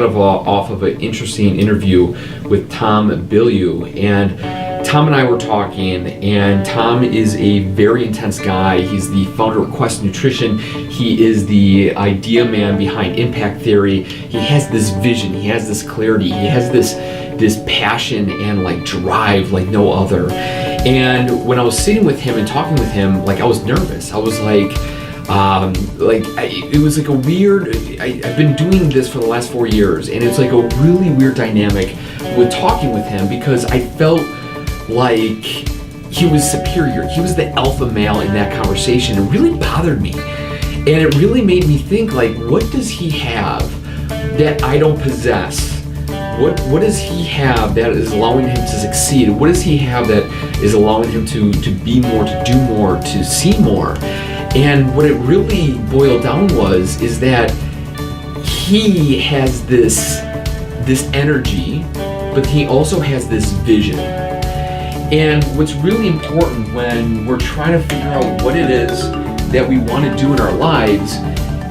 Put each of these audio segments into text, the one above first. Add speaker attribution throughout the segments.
Speaker 1: off of an interesting interview with Tom Bilyeu, and Tom and I were talking, and Tom is a very intense guy. He's the founder of Quest Nutrition. He is the idea man behind impact theory. He has this vision, he has this clarity, he has this passion and like drive like no other. And when I was sitting with him and talking with him, like I was nervous. I was like, it was like a weird, I've been doing this for the last 4 years, and it's like a really weird dynamic with talking with him, because I felt like he was superior. He was the alpha male in that conversation. It really bothered me. And it really made me think, like, what does he have that I don't possess? What does he have that is allowing him to succeed? What does he have that is allowing him to be more, to do more, to see more? And what it really boiled down is that he has this energy, but he also has this vision. And what's really important when we're trying to figure out what it is that we want to do in our lives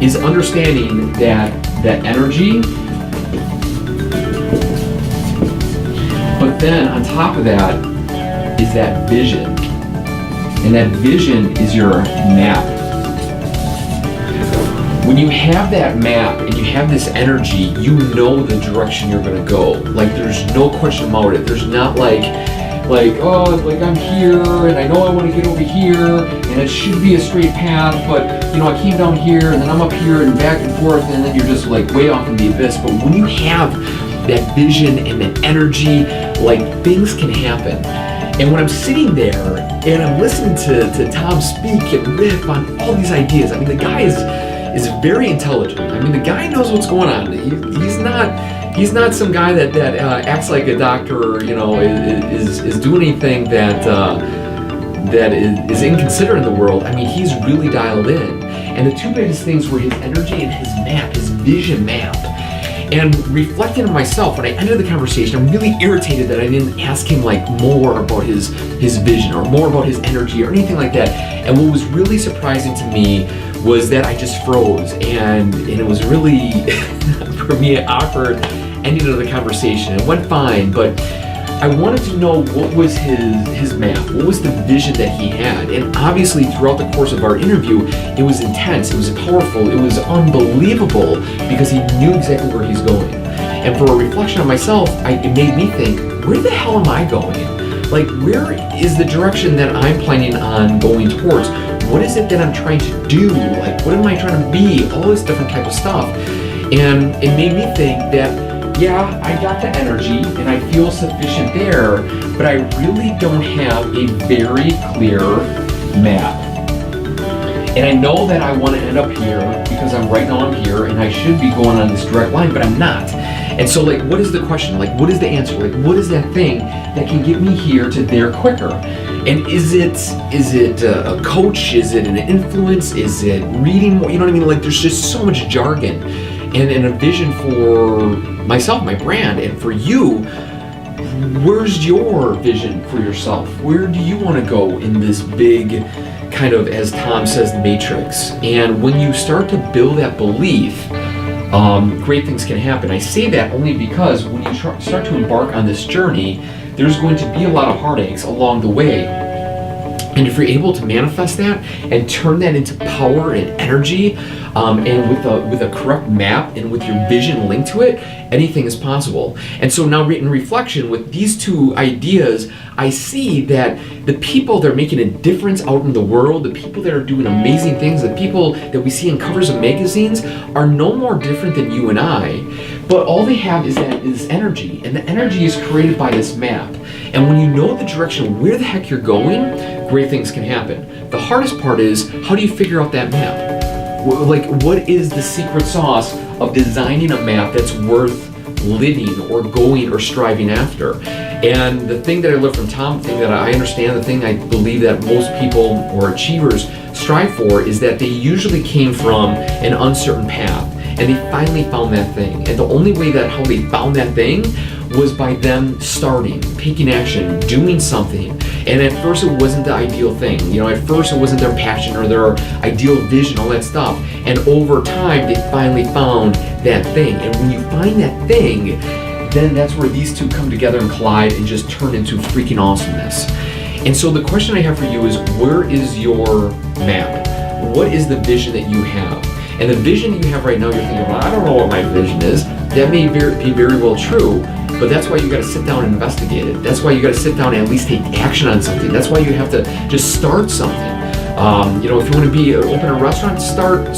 Speaker 1: is understanding that energy, but then on top of that is that vision. And that vision is your map. When you have that map and you have this energy, you know the direction you're going to go. Like, there's no question about it. There's not like I'm here and I know I want to get over here and it should be a straight path, but I came down here and then I'm up here and back and forth, and then you're just like way off in the abyss. But when you have that vision and that energy, like, things can happen. And when I'm sitting there and I'm listening to Tom speak and riff on all these ideas, I mean, the guy is very intelligent. I mean, the guy knows what's going on. He's not some guy that acts like a doctor, or is doing anything that is inconsiderate in the world. I mean, he's really dialed in. And the two biggest things were his energy and his map, his vision map. And reflecting on myself, when I ended the conversation, I'm really irritated that I didn't ask him like more about his vision or more about his energy or anything like that. And what was really surprising to me was that I just froze, and it was really, for me, an awkward ending of the conversation. It went fine, but I wanted to know what was his map, what was the vision that he had. And obviously throughout the course of our interview, it was intense, it was powerful, it was unbelievable, because he knew exactly where he's going. And for a reflection on myself, it made me think, where the hell am I going? Like, where is the direction that I'm planning on going towards? What is it that I'm trying to do? Like, what am I trying to be? All this different type of stuff. And it made me think that, yeah, I got the energy and I feel sufficient there, but I really don't have a very clear map. And I know that I want to end up here because right now I'm here and I should be going on this direct line, but I'm not. And so, like, what is the question? Like, what is the answer? Like, what is that thing that can get me here to there quicker? And is it a coach? Is it an influence? Is it reading more? You know what I mean? Like, there's just so much jargon and a vision for myself, my brand, and for you. Where's your vision for yourself? Where do you want to go in this big kind of, as Tom says, matrix? And when you start to build that belief, great things can happen. I say that only because when you start to embark on this journey, there's going to be a lot of heartaches along the way. And if you're able to manifest that and turn that into power and energy, and with a correct map and with your vision linked to it, anything is possible. And so now in reflection with these two ideas, I see that the people that are making a difference out in the world, the people that are doing amazing things, the people that we see in covers of magazines are no more different than you and I, but all they have is energy, and the energy is created by this map. And when you know the direction, where the heck you're going, great things can happen. The hardest part is, how do you figure out that map? Like, what is the secret sauce of designing a map that's worth living or going or striving after? And the thing that I learned from Tom, the thing that I understand, the thing I believe that most people or achievers strive for, is that they usually came from an uncertain path and they finally found that thing. And the only way that how they found that thing was by them starting, taking action, doing something. And at first it wasn't the ideal thing. At first it wasn't their passion or their ideal vision, all that stuff. And over time, they finally found that thing. And when you find that thing, then that's where these two come together and collide and just turn into freaking awesomeness. And so the question I have for you is, where is your map? What is the vision that you have? And the vision that you have right now, you're thinking, well, I don't know what my vision is. That may be very well true, but that's why you got to sit down and investigate it. That's why you got to sit down and at least take action on something. That's why you have to just start something. If you want to open a restaurant, start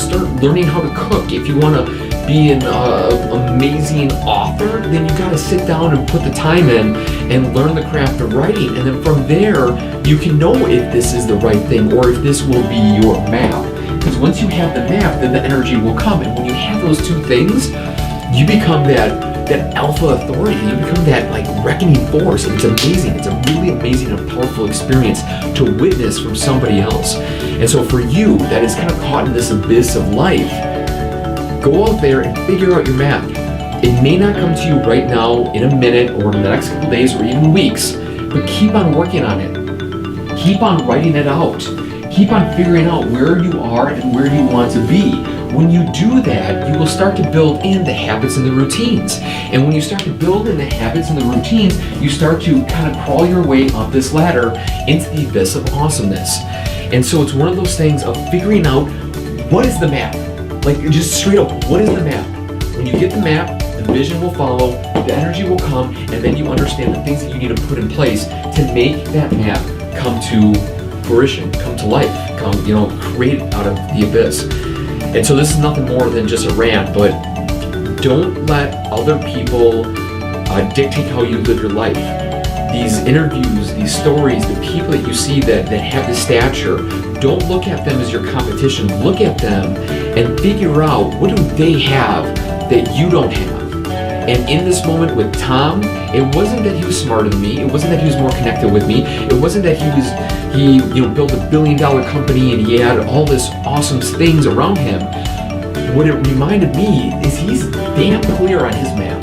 Speaker 1: learning how to cook. If you want to be an amazing author, then you got to sit down and put the time in and learn the craft of writing. And then from there, you can know if this is the right thing or if this will be your map. Because once you have the map, then the energy will come. And when you have those two things, you become that alpha authority. You become that reckoning force. And it's amazing. It's a really amazing and powerful experience to witness from somebody else. And so for you that is kind of caught in this abyss of life, go out there and figure out your map. It may not come to you right now in a minute or in the next couple days or even weeks, but keep on working on it. Keep on writing it out. Keep on figuring out where you are and where you want to be. When you do that, you will start to build in the habits and the routines. And when you start to build in the habits and the routines, you start to kind of crawl your way up this ladder into the abyss of awesomeness. And so it's one of those things of figuring out, what is the map? Just straight up, what is the map? When you get the map, the vision will follow, the energy will come, and then you understand the things that you need to put in place to make that map come to fruition, come to life, create out of the abyss. And so this is nothing more than just a rant, but don't let other people dictate how you live your life. These interviews, these stories, the people that you see that have the stature, don't look at them as your competition. Look at them and figure out, what do they have that you don't have? And in this moment with Tom, it wasn't that he was smarter than me. It wasn't that he was more connected with me. It wasn't that he built $1 billion company and he had all this awesome things around him. What it reminded me is he's damn clear on his map,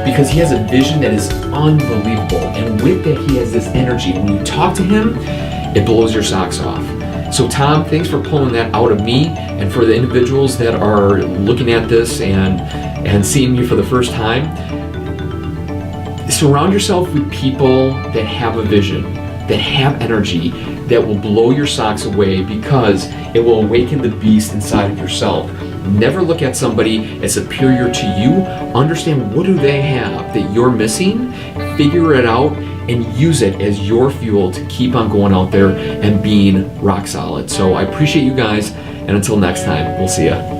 Speaker 1: because he has a vision that is unbelievable. And with that, he has this energy. When you talk to him, it blows your socks off. So Tom, thanks for pulling that out of me. And for the individuals that are looking at this and seeing me for the first time, surround yourself with people that have a vision, that have energy, that will blow your socks away, because it will awaken the beast inside of yourself. Never look at somebody as superior to you. Understand, what do they have that you're missing? Figure it out and use it as your fuel to keep on going out there and being rock solid. So I appreciate you guys, and until next time, we'll see ya.